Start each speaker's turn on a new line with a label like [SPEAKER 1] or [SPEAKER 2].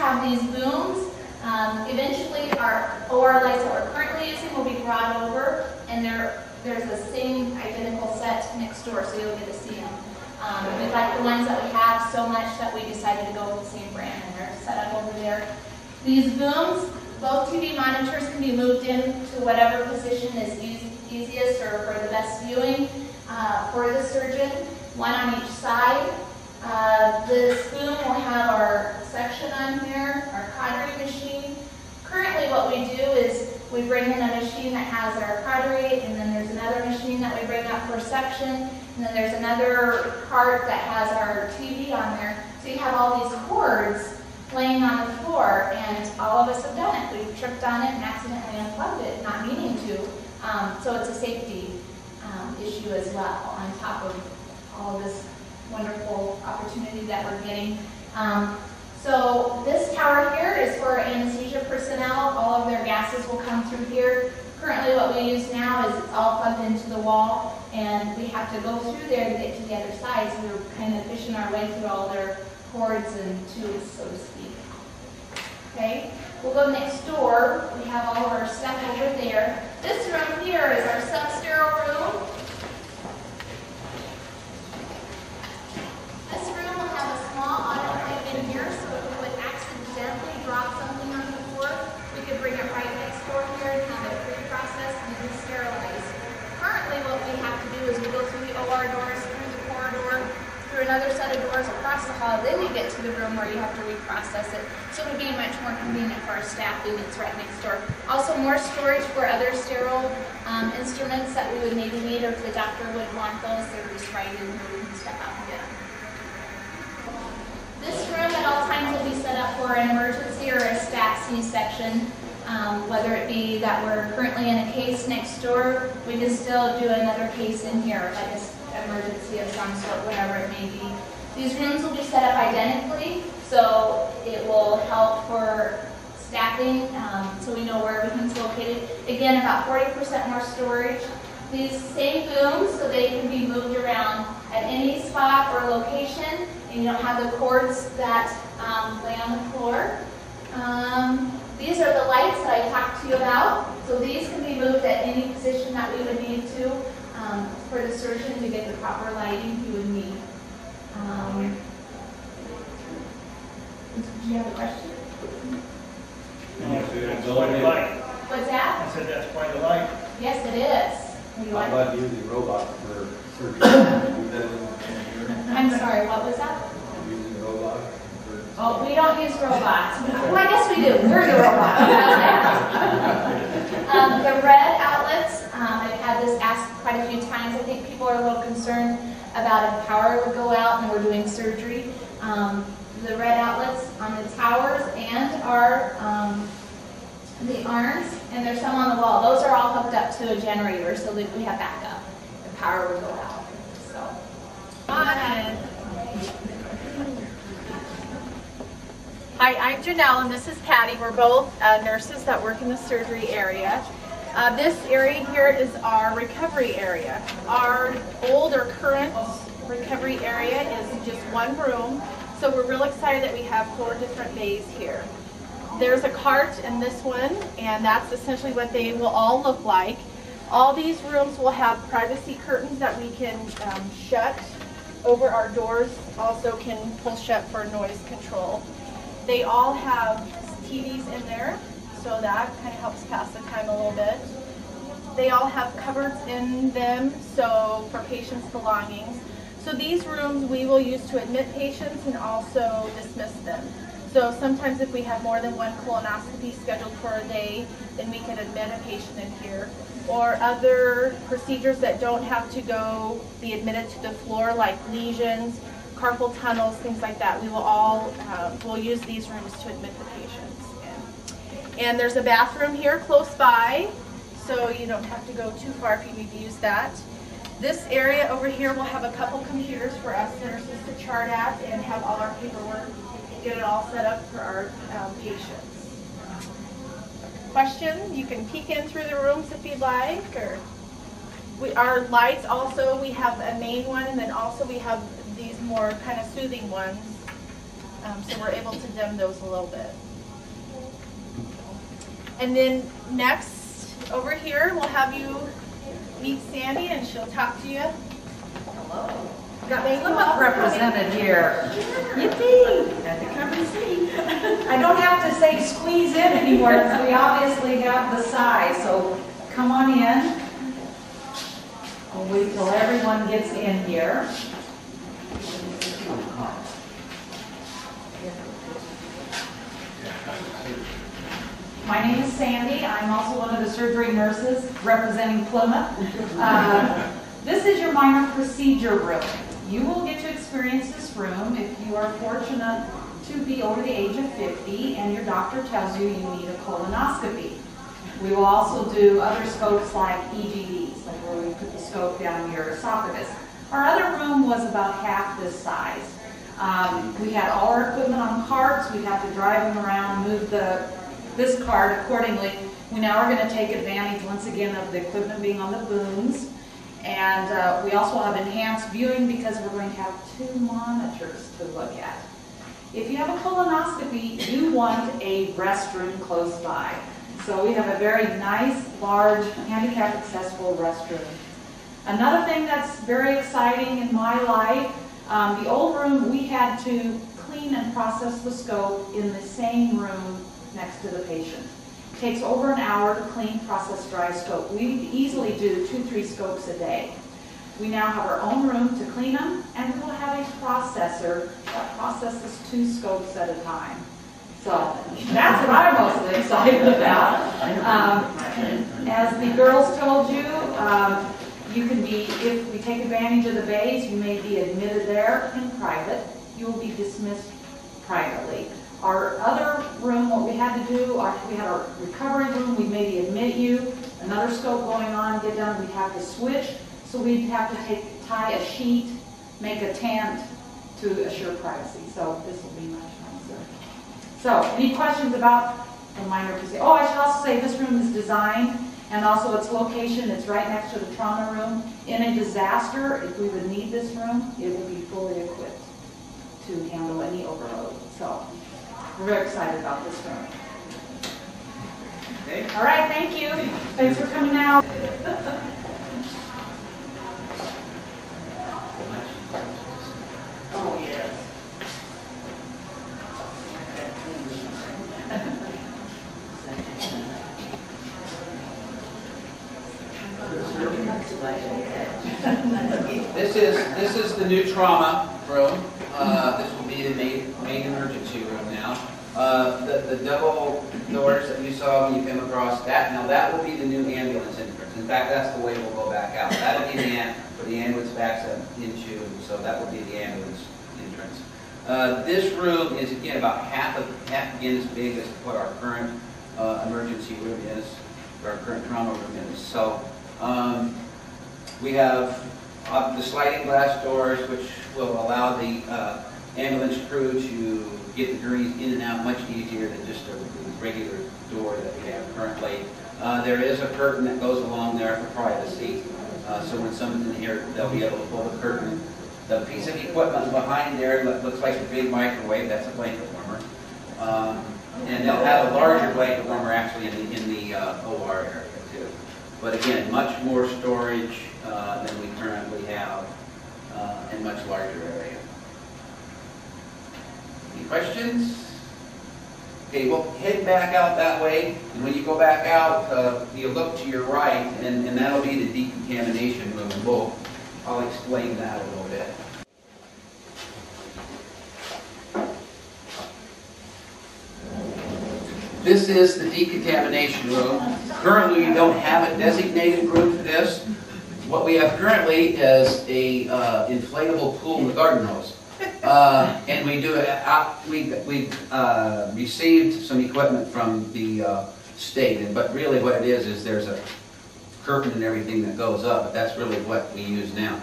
[SPEAKER 1] have these booms. Eventually our OR lights that we're currently using will be brought over, and there's the same identical set next door, so you'll get to see them. We like the ones that we have so much that we decided to go with the same brand, and they're set up over there. These booms, both TV monitors can be moved into whatever position is easiest or for the best viewing for the surgeon, one on each side. This boom will have our section on here, our cautery machine. Currently what we do is we bring in a machine that has our cautery, and then there's another machine that we bring up for section, and then there's another cart that has our TV on there. So you have all these cords laying on the floor, and all of us have done it. We've tripped on it and accidentally unplugged it, not meaning to. So it's a safety issue as well, on top of all of this wonderful opportunity that we're getting. So this tower here is for anesthesia personnel. All of their gases will come through here. Currently what we use now is it's all plugged into the wall, and we have to go through there to get to the other side, so we're kind of fishing our way through all their cords and tubes, so to speak. Okay, we'll go next door. We have all of our stuff over there. This room here is our sub-sterile room. This room will have a small autoclave in here, so if we would accidentally drop something on the floor, we could bring it right next door here and have it pre-processed and then sterilized. Currently what we have to do is we go through the OR doors, through the corridor, through another set of doors across the hall, then you get to the room where you have to reprocess it. So it would be much more convenient for our staff, and it's right next door. Also more storage for other sterile instruments that we would maybe need, or if the doctor would want those, they're just right in here, we can step out and get them. This room at all times will be set up for an emergency or a stat C-section. Whether it be that we're currently in a case next door, we can still do another case in here, like an emergency of some sort, whatever it may be. These rooms will be set up identically, so it will help for staffing, so we know where everything's located. Again, about 40% more storage. These same booms, so they can be moved around at any spot or location, and you don't have the cords that lay on the floor. These are the lights that I talked to you about. So these can be moved at any position that we would need to for the surgeon to get the proper lighting he would need. Did you have a question?
[SPEAKER 2] That's quite a light.
[SPEAKER 1] What's that?
[SPEAKER 2] I said that's quite a light.
[SPEAKER 1] Yes, it is.
[SPEAKER 3] How about using robots for surgery?
[SPEAKER 1] I'm sorry, what was that?
[SPEAKER 3] Using robots?
[SPEAKER 1] Oh, we don't use robots. Well, I guess we do. We're the robots. The red outlets, I've had this asked quite a few times. I think people are a little concerned about if power would go out and we're doing surgery. The red outlets on the towers and our the arms, and there's some on the wall. Those are all hooked up to a generator so that we have backup if power would go out. So.
[SPEAKER 4] Hi, I'm Janelle and this is Patty. We're both nurses that work in the surgery area. This area here is our recovery area. Our old or current recovery area is just one room, so we're real excited that we have 4 different bays here. There's a cart in this one, and that's essentially what they will all look like. All these rooms will have privacy curtains that we can shut over our doors, also can pull shut for noise control. They all have TVs in there, so that kind of helps pass the time a little bit. They all have cupboards in them, so for patients' belongings. So these rooms we will use to admit patients and also dismiss them. So sometimes if we have more than one colonoscopy scheduled for a day, then we can admit a patient in here. Or other procedures that don't have to be admitted to the floor, like lesions, carpal tunnels, things like that. We will all we'll use these rooms to admit the patients in. And there's a bathroom here close by, so you don't have to go too far if you need to use that. This area over here will have a couple computers for us nurses to chart at and have all our paperwork, get it all set up for our patients. Question? You can peek in through the rooms if you'd like. Or our lights also, we have a main one, and then also we have these more kind of soothing ones So we're able to dim those a little bit. And then next, over here, we'll have you meet Sandy and she'll talk to you.
[SPEAKER 5] Hello.
[SPEAKER 4] Got me
[SPEAKER 5] Plymouth represented here. Yippee! Had to come and see. I don't have to say squeeze in anymore because we obviously have the size. So come on in. We'll wait till everyone gets in here. My name is Sandy. I'm also one of the surgery nurses representing Plymouth. This is your minor procedure room. You will get to experience this room if you are fortunate to be over the age of 50 and your doctor tells you you need a colonoscopy. We will also do other scopes like EGDs, like where we put the scope down your esophagus. Our other room was about half this size. We had all our equipment on carts. We'd have to drive them around, move this cart accordingly. We now are going to take advantage once again of the equipment being on the booms. And we also have enhanced viewing because we're going to have 2 monitors to look at. If you have a colonoscopy, you want a restroom close by. So we have a very nice, large, handicap accessible restroom. Another thing that's very exciting in my life, the old room, we had to clean and process the scope in the same room next to the patient. It takes over an hour to clean, process, dry scope. We easily do 2-3 scopes a day. We now have our own room to clean them, and we will have a processor that processes 2 scopes at a time. So that's what I'm mostly excited about. As the girls told you, you can be, if we take advantage of the bays, you may be admitted there in private. You will be dismissed privately. Our other room, what we had to do, we had our recovery room, we'd maybe admit you, another scope going on, get done, we'd have to switch. So we'd have to tie a sheet, make a tent to assure privacy. So this will be much nicer. So, any questions about the minor procedure? Oh, I should also say this room is designed, and also its location, it's right next to the trauma room. In a disaster, if we would need this room, it will be fully equipped to handle any overload. So, we're very excited about this room.
[SPEAKER 2] Okay.
[SPEAKER 5] All right, thank you. Thanks for coming out.
[SPEAKER 2] Oh, yes.
[SPEAKER 6] This is the new trauma room. This will be the main emergency room now. The double doors that you saw when you came across that, now that will be the new ambulance entrance. In fact, that's the way we'll go back out. That'll be where the ambulance backs up into, so that will be the ambulance entrance. This room is again about half again as big as what our current emergency room is, or our current trauma room is. So we have the sliding glass doors, which will allow the ambulance crew to get the gurneys in and out much easier than just a regular door that we have currently. There is a curtain that goes along there for privacy. So when someone's in here, they'll be able to pull the curtain. The piece of equipment behind there that looks like a big microwave, that's a blanket warmer. And they'll have a larger blanket warmer actually in the OR area too. But again, much more storage than we currently have and much larger area. Any questions? Okay, well, head back out that way, and when you go back out, you look to your right, and that'll be the decontamination room. And I'll explain that a little bit. This is the decontamination room. Currently, we don't have a designated room for this. What we have currently is a inflatable pool in the garden hose. And we do we received some equipment from the state, but really what it is there's a curtain and everything that goes up, but that's really what we use now.